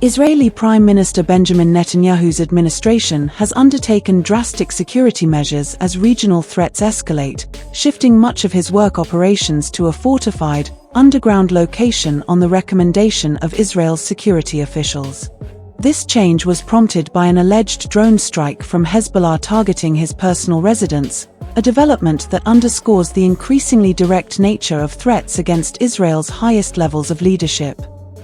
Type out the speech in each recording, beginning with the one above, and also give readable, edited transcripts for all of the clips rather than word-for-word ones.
Israeli Prime Minister Benjamin Netanyahu's administration has undertaken drastic security measures as regional threats escalate, shifting much of his work operations to a fortified, underground location on the recommendation of Israel's security officials. This change was prompted by an alleged drone strike from Hezbollah targeting his personal residence, a development that underscores the increasingly direct nature of threats against Israel's highest levels of leadership.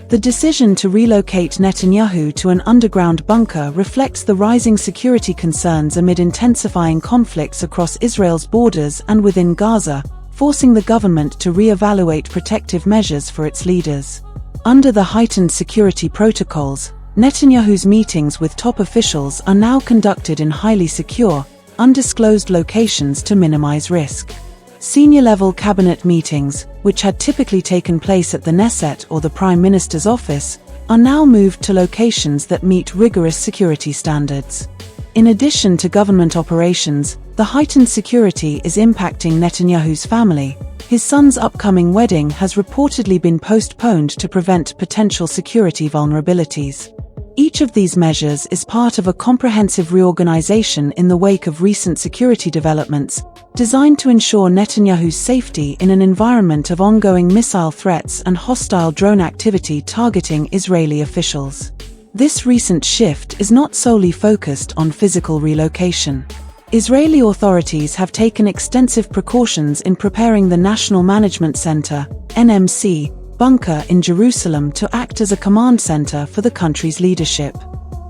The decision to relocate Netanyahu to an underground bunker reflects the rising security concerns amid intensifying conflicts across Israel's borders and within Gaza, forcing the government to re-evaluate protective measures for its leaders. Under the heightened security protocols, Netanyahu's meetings with top officials are now conducted in highly secure, undisclosed locations to minimize risk. Senior-level cabinet meetings, which had typically taken place at the Knesset or the Prime Minister's office, are now moved to locations that meet rigorous security standards. In addition to government operations, the heightened security is impacting Netanyahu's family. His son's upcoming wedding has reportedly been postponed to prevent potential security vulnerabilities. Each of these measures is part of a comprehensive reorganization in the wake of recent security developments, designed to ensure Netanyahu's safety in an environment of ongoing missile threats and hostile drone activity targeting Israeli officials. This recent shift is not solely focused on physical relocation. Israeli authorities have taken extensive precautions in preparing the National Management Center, NMC, bunker in Jerusalem to act as a command center for the country's leadership.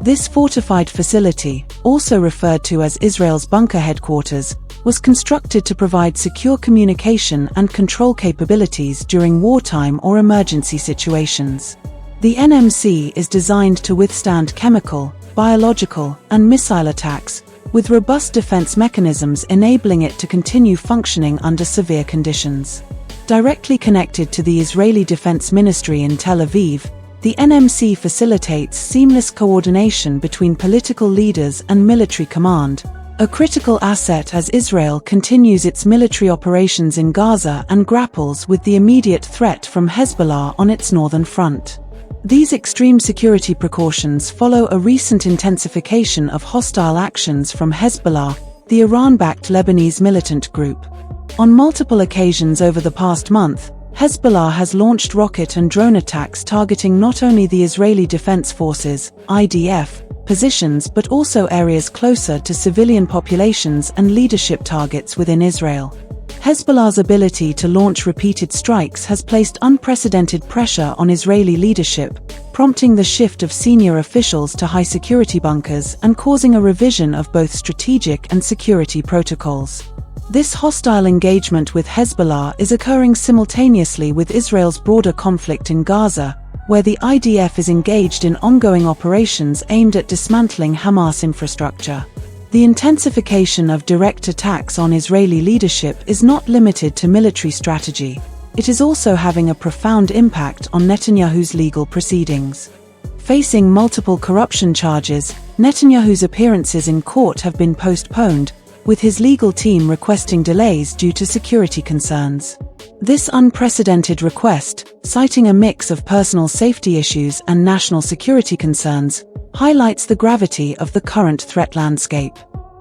This fortified facility, also referred to as Israel's bunker headquarters, was constructed to provide secure communication and control capabilities during wartime or emergency situations. The NMC is designed to withstand chemical, biological, and missile attacks, with robust defense mechanisms enabling it to continue functioning under severe conditions. Directly connected to the Israeli Defense Ministry in Tel Aviv, the NMC facilitates seamless coordination between political leaders and military command, a critical asset as Israel continues its military operations in Gaza and grapples with the immediate threat from Hezbollah on its northern front. These extreme security precautions follow a recent intensification of hostile actions from Hezbollah, the Iran-backed Lebanese militant group. On multiple occasions over the past month, Hezbollah has launched rocket and drone attacks targeting not only the Israeli Defense Forces (IDF) positions but also areas closer to civilian populations and leadership targets within Israel. Hezbollah's ability to launch repeated strikes has placed unprecedented pressure on Israeli leadership, prompting the shift of senior officials to high-security bunkers and causing a revision of both strategic and security protocols. This hostile engagement with Hezbollah is occurring simultaneously with Israel's broader conflict in Gaza, where the IDF is engaged in ongoing operations aimed at dismantling Hamas infrastructure. The intensification of direct attacks on Israeli leadership is not limited to military strategy. It is also having a profound impact on Netanyahu's legal proceedings. Facing multiple corruption charges, Netanyahu's appearances in court have been postponed, with his legal team requesting delays due to security concerns. This unprecedented request, citing a mix of personal safety issues and national security concerns, highlights the gravity of the current threat landscape.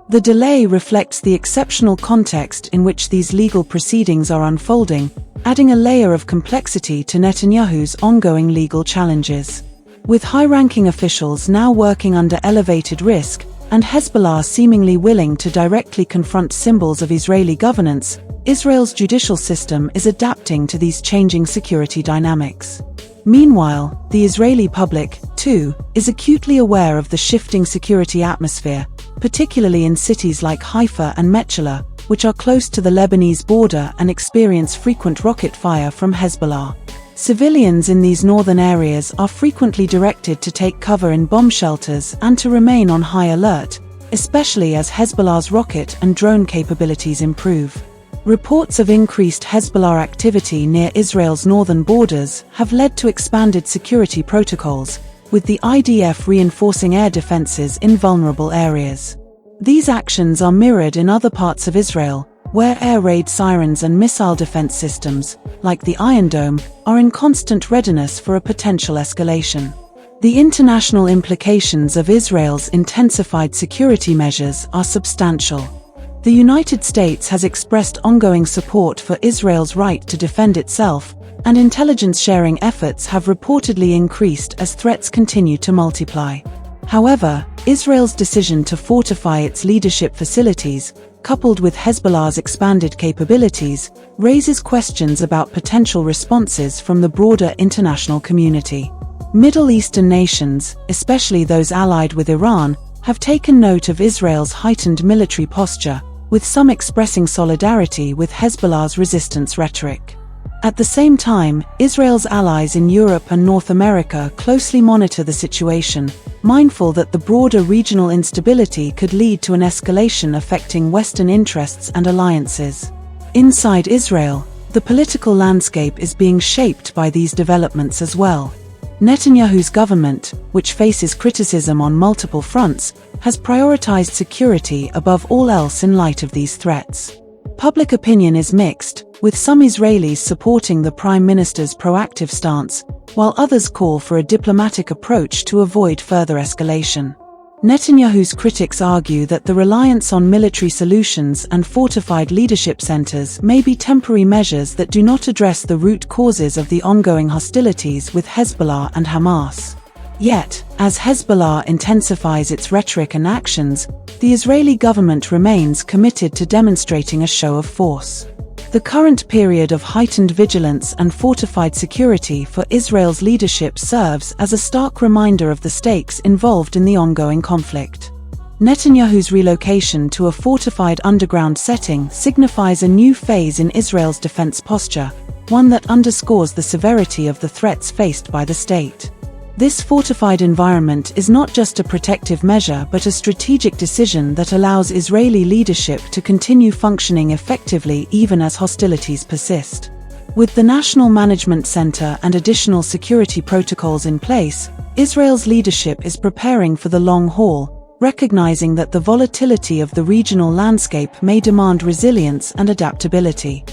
The delay reflects the exceptional context in which these legal proceedings are unfolding, adding a layer of complexity to Netanyahu's ongoing legal challenges. With high-ranking officials now working under elevated risk, and Hezbollah seemingly willing to directly confront symbols of Israeli governance, Israel's judicial system is adapting to these changing security dynamics. Meanwhile, the Israeli public, too, is acutely aware of the shifting security atmosphere, particularly in cities like Haifa and Metchala, which are close to the Lebanese border and experience frequent rocket fire from Hezbollah. Civilians in these northern areas are frequently directed to take cover in bomb shelters and to remain on high alert, especially as Hezbollah's rocket and drone capabilities improve. Reports of increased Hezbollah activity near Israel's northern borders have led to expanded security protocols, with the IDF reinforcing air defenses in vulnerable areas. These actions are mirrored in other parts of Israel, where air raid sirens and missile defense systems, like the Iron Dome, are in constant readiness for a potential escalation. The international implications of Israel's intensified security measures are substantial. The United States has expressed ongoing support for Israel's right to defend itself, and intelligence-sharing efforts have reportedly increased as threats continue to multiply. However, Israel's decision to fortify its leadership facilities, coupled with Hezbollah's expanded capabilities, raises questions about potential responses from the broader international community. Middle Eastern nations, especially those allied with Iran, have taken note of Israel's heightened military posture, with some expressing solidarity with Hezbollah's resistance rhetoric. At the same time, Israel's allies in Europe and North America closely monitor the situation, mindful that the broader regional instability could lead to an escalation affecting Western interests and alliances. Inside Israel, the political landscape is being shaped by these developments as well. Netanyahu's government, which faces criticism on multiple fronts, has prioritized security above all else in light of these threats. Public opinion is mixed, with some Israelis supporting the Prime Minister's proactive stance, while others call for a diplomatic approach to avoid further escalation. Netanyahu's critics argue that the reliance on military solutions and fortified leadership centers may be temporary measures that do not address the root causes of the ongoing hostilities with Hezbollah and Hamas. Yet, as Hezbollah intensifies its rhetoric and actions, the Israeli government remains committed to demonstrating a show of force. The current period of heightened vigilance and fortified security for Israel's leadership serves as a stark reminder of the stakes involved in the ongoing conflict. Netanyahu's relocation to a fortified underground setting signifies a new phase in Israel's defense posture, one that underscores the severity of the threats faced by the state. This fortified environment is not just a protective measure but a strategic decision that allows Israeli leadership to continue functioning effectively even as hostilities persist. With the National Management Center and additional security protocols in place, Israel's leadership is preparing for the long haul, recognizing that the volatility of the regional landscape may demand resilience and adaptability.